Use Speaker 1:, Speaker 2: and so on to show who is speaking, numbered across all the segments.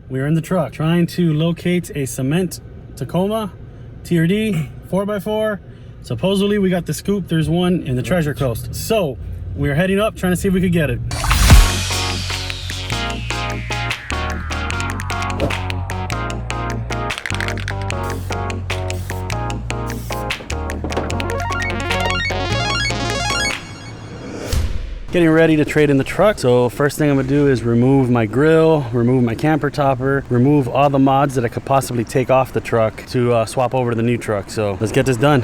Speaker 1: we're in the truck trying to locate a cement Tacoma TRD 4x4. Supposedly we got the scoop. There's one in the Treasure Coast. So we're heading up trying to see if we could get it. Getting ready to trade in the truck. So first thing I'm gonna do is remove my grill, remove my camper topper, remove all the mods that I could possibly take off the truck to swap over to the new truck. So let's get this done.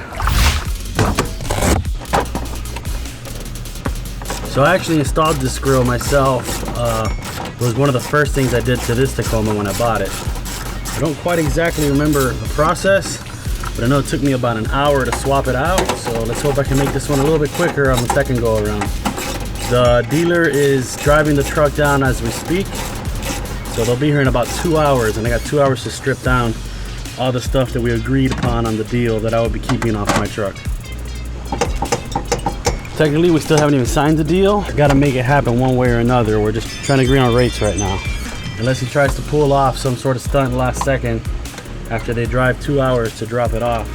Speaker 1: So I actually installed this grill myself. It was one of the first things I did to this Tacoma when I bought it. I don't quite exactly remember the process, but I know it took me about an hour to swap it out. So let's hope I can make this one a little bit quicker on the second go around. The dealer is driving the truck down as we speak. So they'll be here in about 2 hours, and I got 2 hours to strip down all the stuff that we agreed upon on the deal that I would be keeping off my truck. Technically, we still haven't even signed the deal. I gotta make it happen one way or another. We're just trying to agree on rates right now. Unless he tries to pull off some sort of stunt last second after they drive 2 hours to drop it off.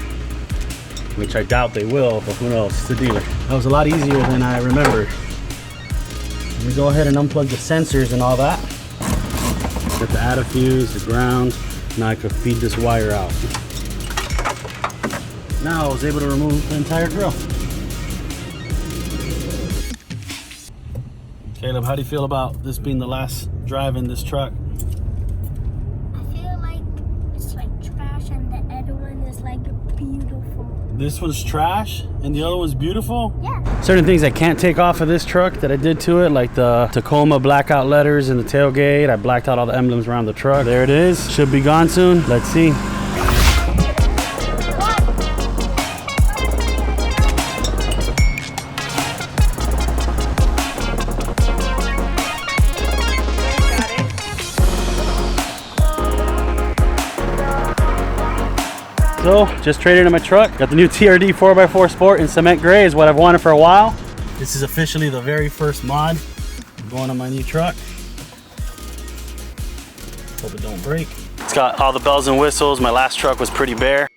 Speaker 1: Which I doubt they will, but who knows, it's the dealer. That was a lot easier than I remembered. Let me go ahead and unplug the sensors and all that. Get the add a fuse, the ground. Now I could feed this wire out. Now I was able to remove the entire grill. Caleb, how do you feel about this being the last drive in this truck?
Speaker 2: I feel like it's like trash and the other one is like beautiful.
Speaker 1: This one's trash and the other one's beautiful?
Speaker 2: Yeah.
Speaker 1: Certain things I can't take off of this truck that I did to it, like the Tacoma blackout letters in the tailgate. I blacked out all the emblems around the truck. There it is. Should be gone soon. Let's see. So, just traded in my truck. Got the new TRD 4x4 Sport in cement gray, is what I've wanted for a while. This is officially the very first mod going on my new truck. Hope it don't break. It's got all the bells and whistles. My last truck was pretty bare.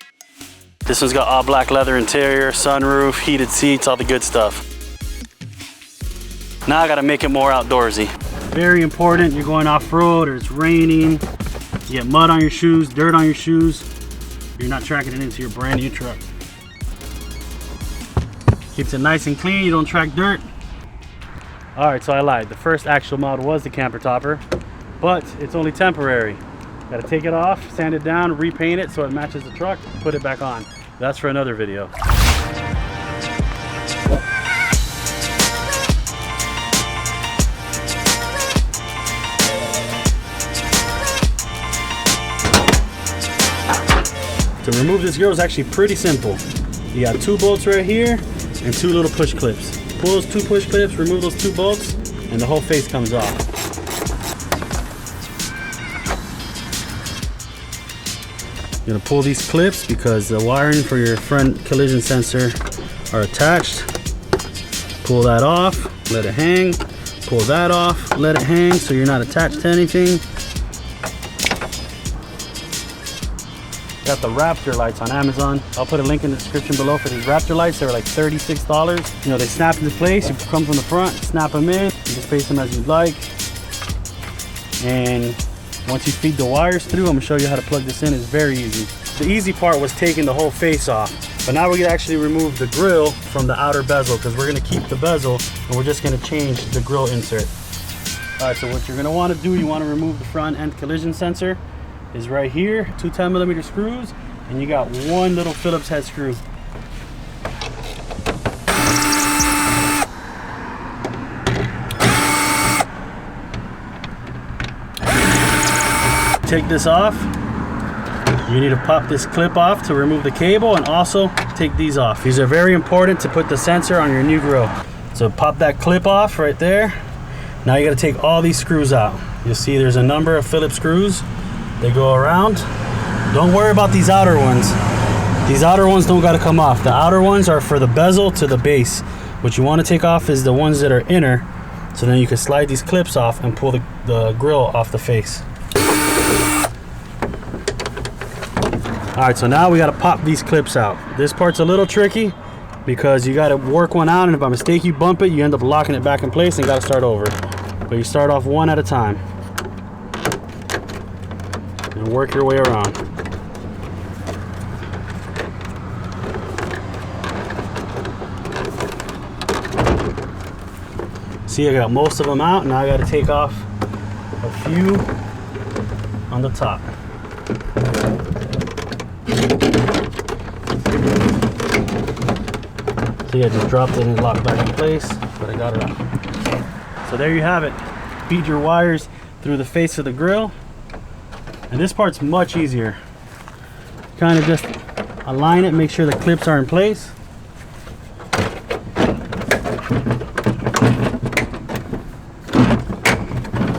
Speaker 1: This one's got all black leather interior, sunroof, heated seats, all the good stuff. Now I gotta make it more outdoorsy. Very important, you're going off-road or it's raining, you get mud on your shoes, dirt on your shoes. You're not tracking it into your brand new truck. Keeps it nice and clean, you don't track dirt. All right, so I lied. The first actual mod was the camper topper, but it's only temporary. Gotta take it off, sand it down, repaint it so it matches the truck, put it back on. That's for another video. To remove this grill is actually pretty simple. You got 2 bolts right here and 2 little push clips. Pull those 2 push clips, remove those 2 bolts, and the whole face comes off. You're gonna pull these clips because the wiring for your front collision sensor are attached. Pull that off, let it hang. Pull that off, let it hang so you're not attached to anything. Got the Raptor lights on Amazon. I'll put a link in the description below for these Raptor lights. They were like $36. You know, they snap into place. You come from the front, snap them in. You just place them as you'd like. And once you feed the wires through, I'm gonna show you how to plug this in. It's very easy. The easy part was taking the whole face off. But now we're gonna actually remove the grill from the outer bezel because we're gonna keep the bezel and we're just gonna change the grill insert. All right, so what you're gonna wanna do, you wanna remove the front end collision sensor. Is right here, 2 10mm screws, and you got 1 little Phillips head screw. Take this off. You need to pop this clip off to remove the cable, and also take these off. These are very important to put the sensor on your new grill. So pop that clip off right there. Now you gotta take all these screws out. You'll see there's a number of Phillips screws. They go around. Don't worry about these outer ones. These outer ones don't gotta come off. The outer ones are for the bezel to the base. What you wanna take off is the ones that are inner, so then you can slide these clips off and pull the grill off the face. All right, so now we got to pop these clips out. This part's a little tricky because you got to work one out, and if by mistake you bump it, you end up locking it back in place and got to start over. But you start off one at a time and work your way around. See, I got most of them out. Now I got to take off a few on the top. See, I just dropped it and locked back in place, but I got it out. So there you have it. Feed your wires through the face of the grill. And this part's much easier. Kind of just align it, make sure the clips are in place.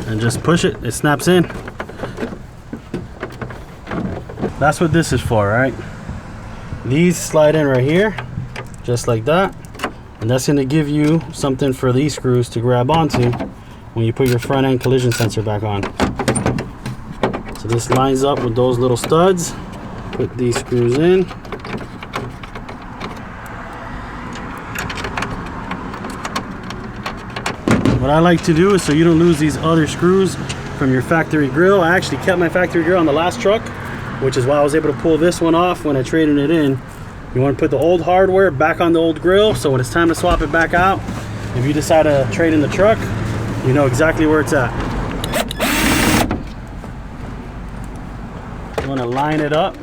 Speaker 1: And just push it, it snaps in. That's what this is for, right? These slide in right here, just like that. And that's gonna give you something for these screws to grab onto when you put your front end collision sensor back on. So this lines up with those little studs. Put these screws in. What I like to do is, so you don't lose these other screws from your factory grill. I actually kept my factory grill on the last truck, which is why I was able to pull this one off when I traded it in. You want to put the old hardware back on the old grill, so when it's time to swap it back out, if you decide to trade in the truck, you know exactly where it's at. You want to line it up.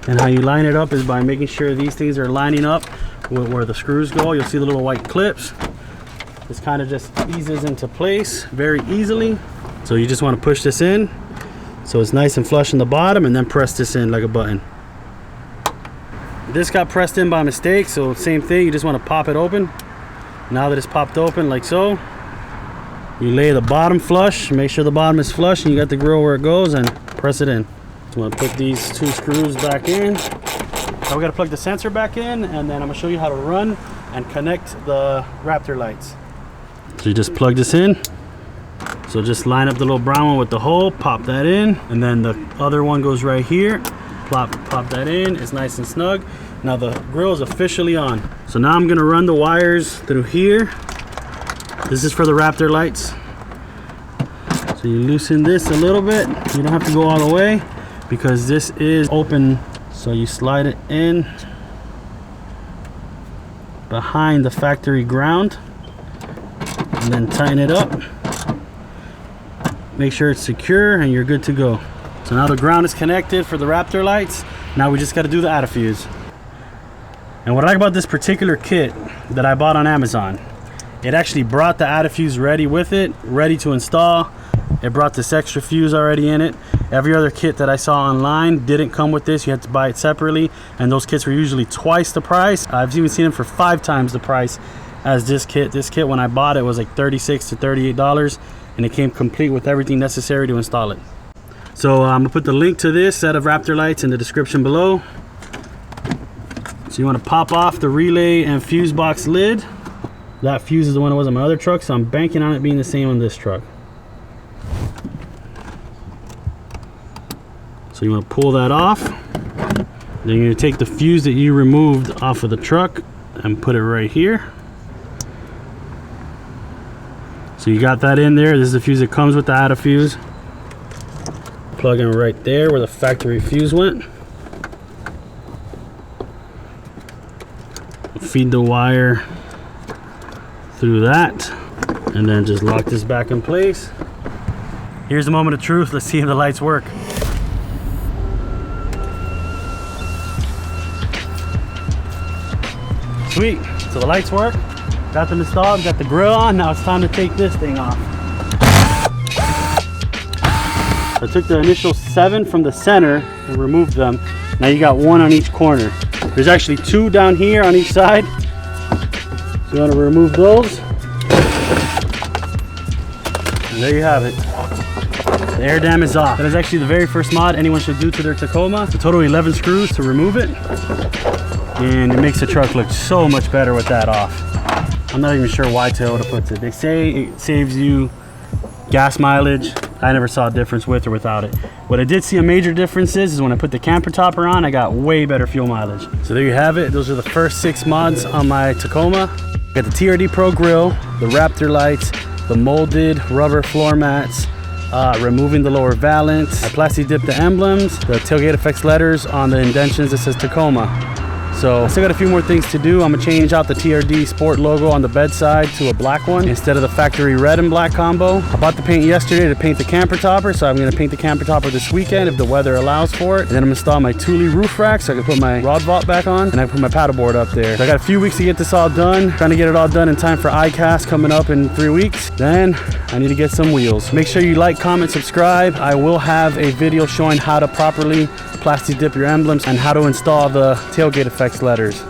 Speaker 1: And how you line it up is by making sure these things are lining up with where the screws go. You'll see the little white clips. This kind of just eases into place very easily. So you just want to push this in so it's nice and flush in the bottom, and then press this in like a button. This got pressed in by mistake, so same thing, you just want to pop it open. Now that it's popped open like so, you lay the bottom flush, make sure the bottom is flush, and you got the grill where it goes, and press it in. So I'm going to put these two screws back in. Now we got to plug the sensor back in, and then I'm going to show you how to run and connect the Raptor lights. So you just plug this in. So just line up the little brown one with the hole, pop that in, and then the other one goes right here. Pop that in, it's nice and snug. Now the grill is officially on. So now I'm gonna run the wires through here. This is for the Raptor lights. So you loosen this a little bit. You don't have to go all the way because this is open. So you slide it in behind the factory ground and then tighten it up. Make sure it's secure and you're good to go. So now the ground is connected for the Raptor lights. Now we just got to do the add-a-fuse. And what I like about this particular kit that I bought on Amazon, it actually brought the add-a-fuse ready with it, ready to install. It brought this extra fuse already in it. Every other kit that I saw online didn't come with this. You had to buy it separately, and those kits were usually twice the price. I've even seen them for 5 times the price as this kit. This kit, when I bought it, was like $36 to $38, and it came complete with everything necessary to install it. So I'm gonna put the link to this set of Raptor lights in the description below. So you want to pop off the relay and fuse box lid. That fuse is the one that was on my other truck, so I'm banking on it being the same on this truck. So you want to pull that off. Then you're going to take the fuse that you removed off of the truck and put it right here. So you got that in there. This is the fuse that comes with the add-a-fuse. Plug in right there where the factory fuse went. Feed the wire through that, and then just lock this back in place. Here's the moment of truth. Let's see if the lights work. Sweet, so the lights work. Got them installed, got the grill on. Now it's time to take this thing off. I took the initial 7 from the center and removed them. Now you got 1 on each corner. There's actually 2 down here on each side. So you want to remove those. And there you have it. The air dam is off. That is actually the very first mod anyone should do to their Tacoma. It's a total of 11 screws to remove it. And it makes the truck look so much better with that off. I'm not even sure why Toyota puts it. They say it saves you gas mileage I never saw a difference with or without it. What I did see a major difference is when I put the camper topper on, I got way better fuel mileage. So there you have it. Those are the first 6 mods on my Tacoma. Got the TRD Pro Grill, the Raptor Lights, the molded rubber floor mats, removing the lower valance. I plastic dipped the emblems, the tailgate effects letters on the indentions that says Tacoma. So I still got a few more things to do. I'm gonna change out the TRD Sport logo on the bedside to a black one instead of the factory red and black combo. I bought the paint yesterday to paint the camper topper, so I'm gonna paint the camper topper this weekend if the weather allows for it. And then I'm gonna install my Thule roof rack so I can put my rod vault back on, and I can put my paddleboard up there. So I got a few weeks to get this all done. Trying to get it all done in time for ICAST coming up in 3 weeks. Then I need to get some wheels. Make sure you like, comment, subscribe. I will have a video showing how to properly plastic dip your emblems and how to install the tailgate effects letters.